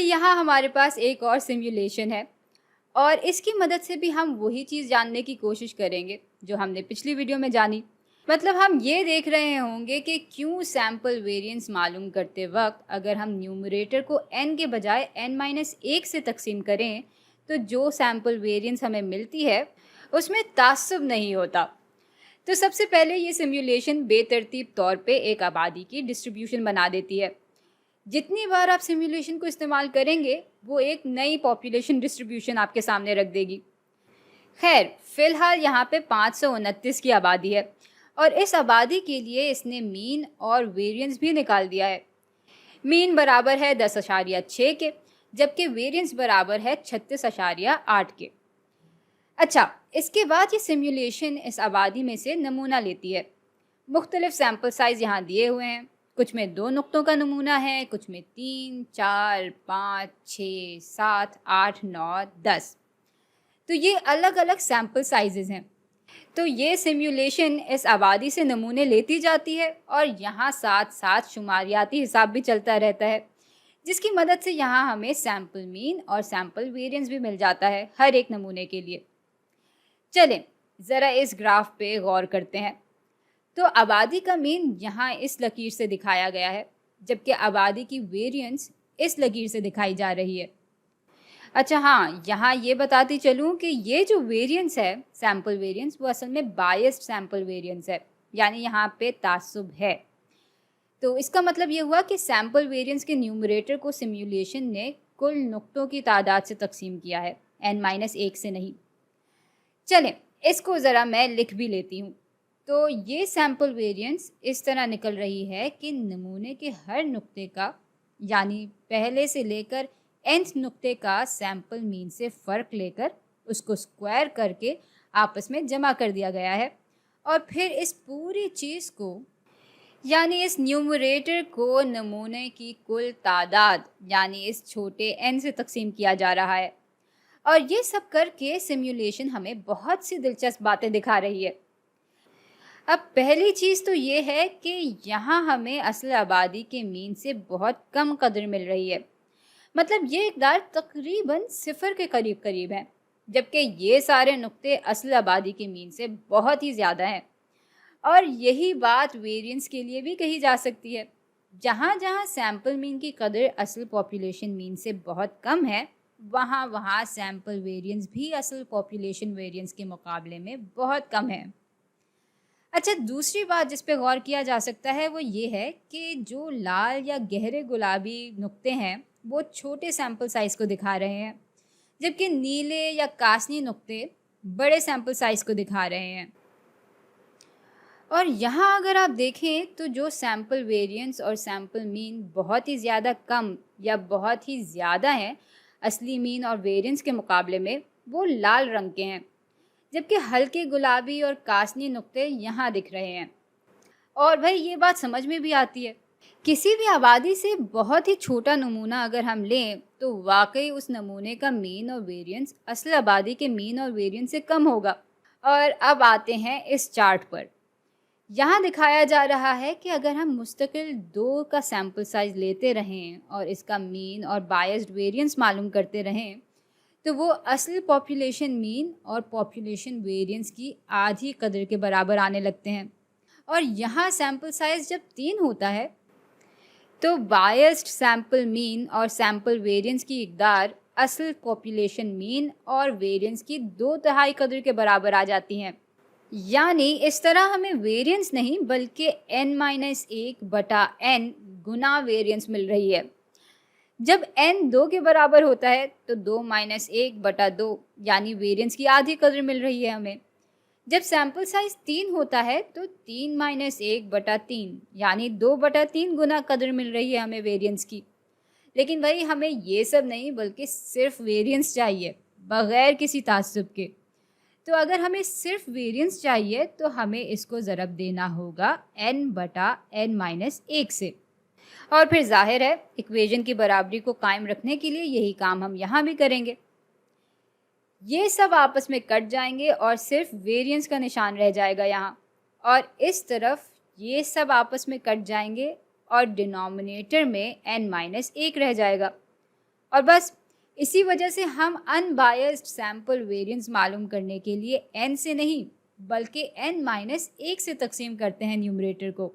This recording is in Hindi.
भाई यहाँ हमारे पास एक और सिमुलेशन है और इसकी मदद से भी हम वही चीज़ जानने की कोशिश करेंगे जो हमने पिछली वीडियो में जानी। मतलब हम ये देख रहे होंगे कि क्यों सैम्पल वेरिएंस मालूम करते वक्त अगर हम न्यूमरेटर को n के बजाय n-1 से तकसीम करें तो जो सैम्पल वेरिएंस हमें मिलती है उसमें तासुब नहीं होता। तो सबसे पहले ये सिमुलेशन बेतरतीब तौर पे एक आबादी की डिस्ट्रीब्यूशन बना देती है। जितनी बार आप सिमुलेशन को इस्तेमाल करेंगे वो एक नई पॉपुलेशन डिस्ट्रीब्यूशन आपके सामने रख देगी। खैर, फिलहाल यहाँ पे 529 की आबादी है और इस आबादी के लिए इसने मीन और वेरिएंस भी निकाल दिया है। मीन बराबर है 10.6 के, जबकि वेरिएंस बराबर है 36.8 के। अच्छा, इसके बाद ये सिमुलेशन इस आबादी में से नमूना लेती है। मुख्तलिफ सैम्पल साइज़ यहाँ दिए हुए हैं। कुछ में 2 नुक्तों का नमूना है, कुछ में 3, 4, 5, 6, 7, 8, 9, 10। तो ये अलग अलग सैम्पल साइजेस हैं। तो ये सिमुलेशन इस आबादी से नमूने लेती जाती है और यहाँ साथ साथ शुमारियाती हिसाब भी चलता रहता है, जिसकी मदद से यहाँ हमें सैम्पल मीन और सैम्पल वेरिएंस भी मिल जाता है हर एक नमूने के लिए। चलें ज़रा इस ग्राफ पे गौर करते हैं। तो आबादी का मीन यहाँ इस लकीर से दिखाया गया है, जबकि आबादी की वेरिएंस इस लकीर से दिखाई जा रही है। अच्छा हाँ, यहाँ ये बताती चलूँ कि ये जो वेरिएंस है सैम्पल वेरिएंस, वो असल में बायस्ड सैम्पल वेरिएंस है, यानी यहाँ पे तासुब है। तो इसका मतलब ये हुआ कि सैम्पल वेरिएंस के न्यूमरेटर को सिमुलेशन ने कुल नुक्तों की तादाद से तकसीम किया है, n-1 से नहीं। चलें इसको ज़रा मैं लिख भी लेती हूँ। तो ये सैम्पल वेरिएंस इस तरह निकल रही है कि नमूने के हर नुक्ते का, यानी पहले से लेकर nth नुक्ते का सैम्पल मीन से फ़र्क लेकर उसको स्क्वायर करके आपस में जमा कर दिया गया है और फिर इस पूरी चीज़ को, यानी इस न्यूमरेटर को नमूने की कुल तादाद यानी इस छोटे n से तकसीम किया जा रहा है। और ये सब करके सिमुलेशन हमें बहुत सी दिलचस्प बातें दिखा रही है। अब पहली चीज़ तो ये है कि यहाँ हमें असल आबादी के मीन से बहुत कम कदर मिल रही है। मतलब ये इक़दार तकरीबन 0 के करीब करीब है, जबकि ये सारे नुक्ते असल आबादी के मीन से बहुत ही ज़्यादा हैं। और यही बात वेरिएंस के लिए भी कही जा सकती है। जहाँ जहाँ सैम्पल मीन की कदर असल पॉपुलेशन मीन से बहुत कम है, वहाँ वहाँ सैम्पल वेरिएंस भी असल पॉपुलेशन वेरिएंस के मुकाबले में बहुत कम है। अच्छा, दूसरी बात जिस पे गौर किया जा सकता है वो ये है कि जो लाल या गहरे गुलाबी नुक्ते हैं वो छोटे सैम्पल साइज़ को दिखा रहे हैं, जबकि नीले या कासनी नुक्ते बड़े सैम्पल साइज़ को दिखा रहे हैं। और यहाँ अगर आप देखें तो जो सैम्पल वेरिएंस और सैम्पल मीन बहुत ही ज़्यादा कम या बहुत ही ज़्यादा हैं असली मीन और वेरिएंस के मुकाबले में, वो लाल रंग के हैं, जबकि हल्के गुलाबी और कासनी नुक्ते यहाँ दिख रहे हैं। और भाई ये बात समझ में भी आती है, किसी भी आबादी से बहुत ही छोटा नमूना अगर हम लें तो वाकई उस नमूने का मीन और वेरिएंस असल आबादी के मीन और वेरिएंस से कम होगा। और अब आते हैं इस चार्ट पर। यहाँ दिखाया जा रहा है कि अगर हम मुस्तकिल 2 का सैम्पल साइज़ लेते रहें और इसका मीन और बायस्ड वेरिएंस मालूम करते रहें तो वो असल पॉपुलेशन मीन और पॉपुलेशन वेरिएंस की आधी कदर के बराबर आने लगते हैं। और यहाँ सैम्पल साइज़ जब 3 होता है तो बायस्ड सैम्पल मीन और सैम्पल वेरिएंस की इक़दार असल पॉपुलेशन मीन और वेरिएंस की 2/3 कदर के बराबर आ जाती हैं। यानी इस तरह हमें वेरिएंस नहीं बल्कि n-1/n गुना वेरिएंस मिल रही है। जब n 2 के बराबर होता है तो 2-1/2 यानी वेरिएंस की आधी कदर मिल रही है हमें। जब सैम्पल साइज़ 3 होता है तो 3-1/3 यानी 2/3 गुना कदर मिल रही है हमें वेरिएंस की। लेकिन भाई हमें ये सब नहीं बल्कि सिर्फ वेरिएंस चाहिए, बग़ैर किसी तासुब के। तो अगर हमें सिर्फ वेरिएंस चाहिए तो हमें इसको ज़रब देना होगा n/n-1 से। और फिर जाहिर है इक्वेशन की बराबरी को कायम रखने के लिए यही काम हम यहाँ भी करेंगे। ये सब आपस में कट जाएंगे और सिर्फ वेरिएंस का निशान रह जाएगा यहाँ, और इस तरफ ये सब आपस में कट जाएंगे और डिनोमिनेटर में n-1 रह जाएगा। और बस इसी वजह से हम अनबायस्ड सैम्पल वेरिएंस मालूम करने के लिए n से नहीं बल्कि n-1 से तकसीम करते हैं न्यूमरेटर को।